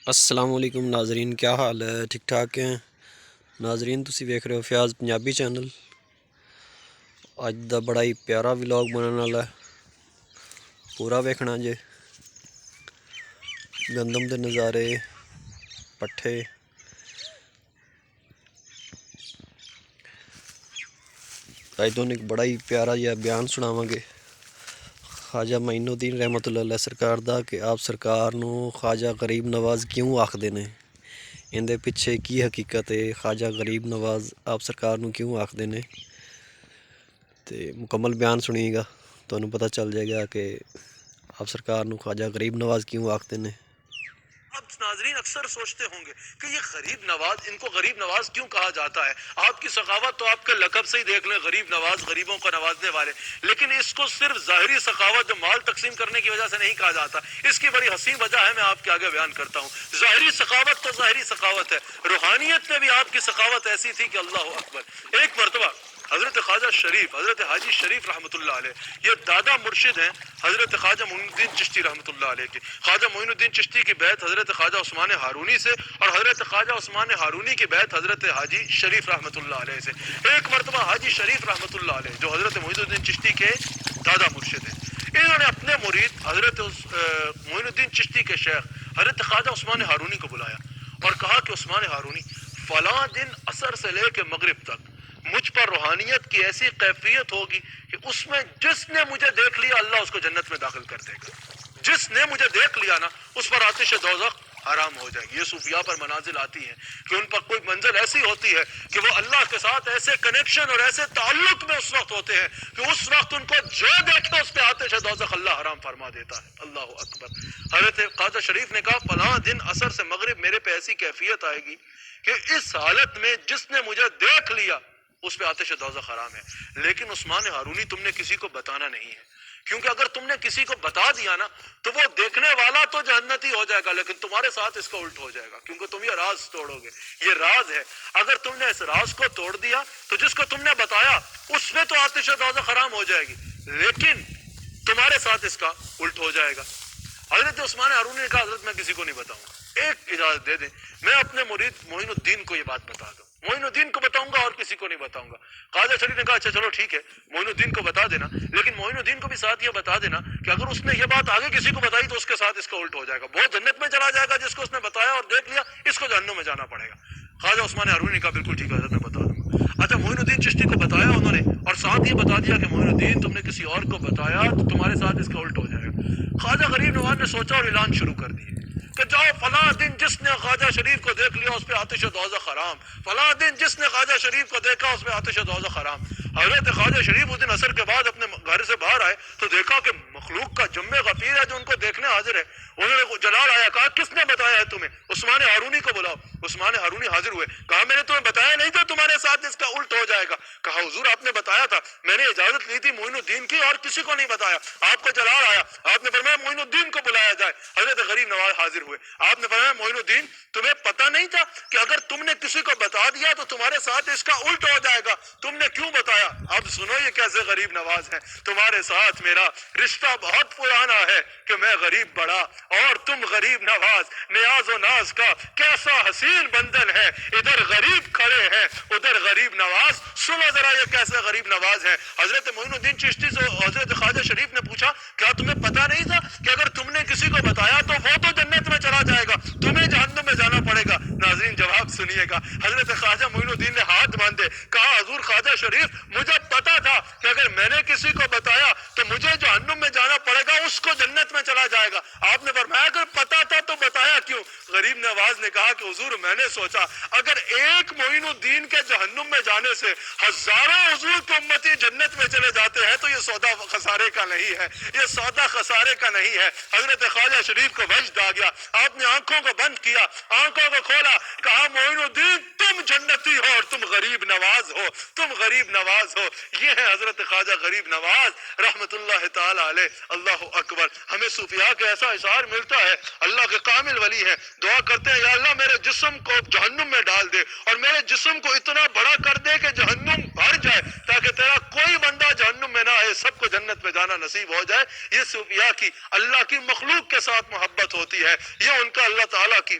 السلام علیکم ناظرین، کیا حال ہے؟ ٹھیک ٹھاک ہیں ناظرین؟ تسی ویکھ رہے ہو فیاض پنجابی چینل۔ اج دا بڑا ہی پیارا ولاگ بننے والا ہے، پورا ویکھنا جے۔ گندم دے نظارے، پٹھے، اج تھانوں ایک بڑا ہی پیارا جہا بیان سناواں گے خواجہ معین الدین رحمت اللہ علیہ سرکار دا، کہ آپ سرکار نو خواجہ غریب نواز کیوں آکھدے نے، اندے پیچھے کی حقیقت ہے، خواجہ غریب نواز آپ سرکار نو کیوں آکھدے نے۔ تے مکمل بیان سنیے گا، تانوں پتہ چل جائے گا کہ آپ سرکار نو خواجہ غریب نواز کیوں آکھدے نے۔ اب ناظرین اکثر سوچتے ہوں گے کہ یہ غریب نواز، ان کو غریب نواز کیوں کہا جاتا ہے؟ آپ کی سخاوت تو آپ کے لقب سے ہی دیکھ لیں، غریب نواز، غریبوں کو نوازنے والے۔ لیکن اس کو صرف ظاہری سخاوت جو مال تقسیم کرنے کی وجہ سے نہیں کہا جاتا، اس کی بڑی حسین وجہ ہے، میں آپ کے آگے بیان کرتا ہوں۔ ظاہری سخاوت تو ظاہری سخاوت ہے، روحانیت میں بھی آپ کی سخاوت ایسی تھی کہ اللہ اکبر۔ ایک مرتبہ حضرت خواجہ شریف، حضرت حاجی شریف رحمۃ اللہ علیہ، یہ دادا مرشد ہیں حضرت خواجہ معین الدین چشتی رحمۃ اللہ علیہ کے۔ خواجہ معین الدین چشتی کی بیعت حضرت خواجہ عثمان ہارونی سے، اور حضرت خواجہ عثمان ہارونی کی بیعت حضرت حاجی شریف رحمۃ اللہ علیہ سے۔ ایک مرتبہ حاجی شریف رحمۃ اللہ علیہ جو حضرت معین الدین چشتی کے دادا مرشد ہیں، انہوں نے اپنے مرید حضرت معین الدین چشتی کے شیخ حضرت خواجہ عثمان ہارونی کو بلایا اور کہا کہ عثمان ہارونی، فلاں دن عصر سے لے کے مغرب تک مجھ پر روحانیت کی ایسی کیفیت ہوگی کہ اس میں جس نے مجھے دیکھ لیا اللہ اس کو جنت میں داخل کر دے گا۔ جس نے مجھے دیکھ لیا نا، اس پر آتش دوزخ حرام ہو جائے گی۔ یہ صوفیاء پر منازل آتی ہیں کہ ان پر کوئی منزل ایسی ہوتی ہے کہ وہ اللہ کے ساتھ ایسے کنیکشن اور ایسے تعلق میں اس وقت ہوتے ہیں کہ اس وقت ان کو جو دیکھے اس پہ آتش دوزخ اللہ حرام فرما دیتا ہے۔ اللہ اکبر۔ حضرت خواجہ شریف نے کہا فلاں دن عصر سے مغرب میرے پہ ایسی کیفیت آئے گی کہ اس حالت میں جس نے مجھے دیکھ لیا اس پہ آتش دوزخ حرام ہے۔ لیکن عثمان ہارونی، تم نے کسی کو بتانا نہیں ہے، کیونکہ اگر تم نے کسی کو بتا دیا نا تو وہ دیکھنے والا تو جہنتی ہو جائے گا، لیکن تمہارے ساتھ اس کا الٹ ہو جائے گا، کیونکہ تم یہ راز توڑو گے۔ یہ راز ہے، اگر تم نے اس راز کو توڑ دیا تو جس کو تم نے بتایا اس میں تو آتش دوزخ حرام ہو جائے گی، لیکن تمہارے ساتھ اس کا الٹ ہو جائے گا۔ حضرت عثمان ہارونی نے کہا حضرت میں کسی کو نہیں بتاؤں گا، ایک اجازت دے دیں، میں اپنے مرید معین الدین کو یہ بات بتا دوں، معین الدین کو بتاؤں گا اور کسی کو نہیں بتاؤں گا۔ خواجہ شریف نے کہا اچھا چلو ٹھیک ہے، معین الدین کو بتا دینا، لیکن معین الدین کو بھی ساتھ یہ بتا دینا کہ اگر اس نے یہ بات آگے کسی کو بتائی تو اس کے ساتھ اس کا الٹ ہو جائے گا، وہ جنت میں چلا جائے گا جس کو اس نے بتایا، اور دیکھ لیا اس کو جہنم میں جانا پڑے گا۔ خواجہ عثمان ہارونی نے کہا بالکل ٹھیک ہے حضرت میں بتا دوں گا۔ اچھا، معین الدین چشتی کو بتایا انہوں نے، اور ساتھ یہ بتا دیا کہ معین الدین تم نے کسی اور کو بتایا تو تمہارے ساتھ اس کا الٹ ہو جائے گا۔ خواجہ غریب نواز نے سوچا اور اعلان شروع کر دیے کہ جاؤ، فلاں دن جس نے خواجہ شریف کو دیکھ لیا اس پہ آتش دوزخ حرام، فلاں دن جس نے خواجہ شریف کو دیکھا اس پہ آتش دوزخ حرام۔ حضرت خواجہ شریف اس دن عصر کے بعد اپنے گھر سے باہر آئے تو دیکھا کہ مخلوق کا جم غفیر ہے جو ان کو دیکھنے حاضر ہے۔ انہوں نے جلال آیا، کہا کس نے بتایا ہے تمہیں؟ عثمان ہارونی کو بلاؤ۔ عثمان ہارونی حاضر ہوئے، کہا میں نے تمہیں بتایا نہیں تھا تمہارے ساتھ اس کا الٹ ہو جائے گا؟ کہا حضور آپ نے بتایا تھا، میں نے اجازت لی تھی معین الدین کی اور کسی کو نہیں بتایا۔ آپ کو جلال آیا، آپ نے فرمایا معین الدین کو بلایا جائے۔ حضرت غریب نواز حاضر ہوئے، آپ نے فرمایا معین الدین تمہیں پتہ نہیں تھا کہ اگر تم نے کسی کو بتا دیا تو تمہارے ساتھ اس کا الٹ ہو جائے گا، تم نے کیوں بتایا؟ اب سنو یہ کیسے غریب نواز ہے، تمہارے ساتھ میرا رشتہ بہت پرانا ہے کہ میں غریب بڑا اور تم غریب نواز، نیاز و ناز کا کیسا حسین بندن ہے، ادھر غریب کھڑے ہیں ادھر غریب نواز، سنو ذرا یہ کیسے غریب نواز ہے۔ حضرت معین الدین چشتی سے حضرت خواجہ شریف نے پوچھا کیا تمہیں پتہ نہیں تھا کہ اگر تم نے کسی کو بتایا تو وہ تو جنت میں چلا جائے گا، تمہیں جہنم میں جانا پڑے گا؟ ناظرین جواب سنیے گا، حضرت خواجہ معین الدین نے ہاتھ باندھے، کہا حضور خواجہ شریف مجھے پتا تھا کہ اگر میں نے کسی کو بتایا تو مجھے جہنم میں جانا پڑے گا، اس کو جنت میں چلا جائے گا۔ آپ نے فرمایا اگر پتا تھا تو بتایا کیوں؟ غریب نواز نے کہا کہ حضور میں نے سوچا اگر ایک معین الدین کے جہنم میں جانے سے ہزاروں حضور کے امتی جنت میں چلے جاتے ہیں تو یہ سودا خسارے کا نہیں ہے، یہ سودا خسارے کا نہیں ہے۔ حضرت خواجہ شریف کو وجد آ گیا، آپ نے آنکھوں کو بند کیا، آنکھوں کو کھولا، کہا معین الدین تم جنتی ہو اور تم غریب نواز ہو، تم غریب نواز ہو۔ یہ ہے حضرت خواجہ غریب نواز رحمت اللہ تعالی علیہ۔ اللہ اکبر۔ ہمیں صوفیاء کے ایسا اشعار ملتا ہے، اللہ کے کامل ولی ہیں، دعا کرتے ہیں یا اللہ میرے جسم کو جہنم میں ڈال دے اور میرے جسم کو اتنا بڑا کر دے کہ جہنم بھر جائے تاکہ تیرا کوئی بندہ جہنم میں نہ آئے، سب کو جنت میں جانا نصیب ہو جائے۔ یہ صوفیاء کی اللہ کی مخلوق کے ساتھ محبت ہوتی ہے، یہ ان کا اللہ تعالیٰ کی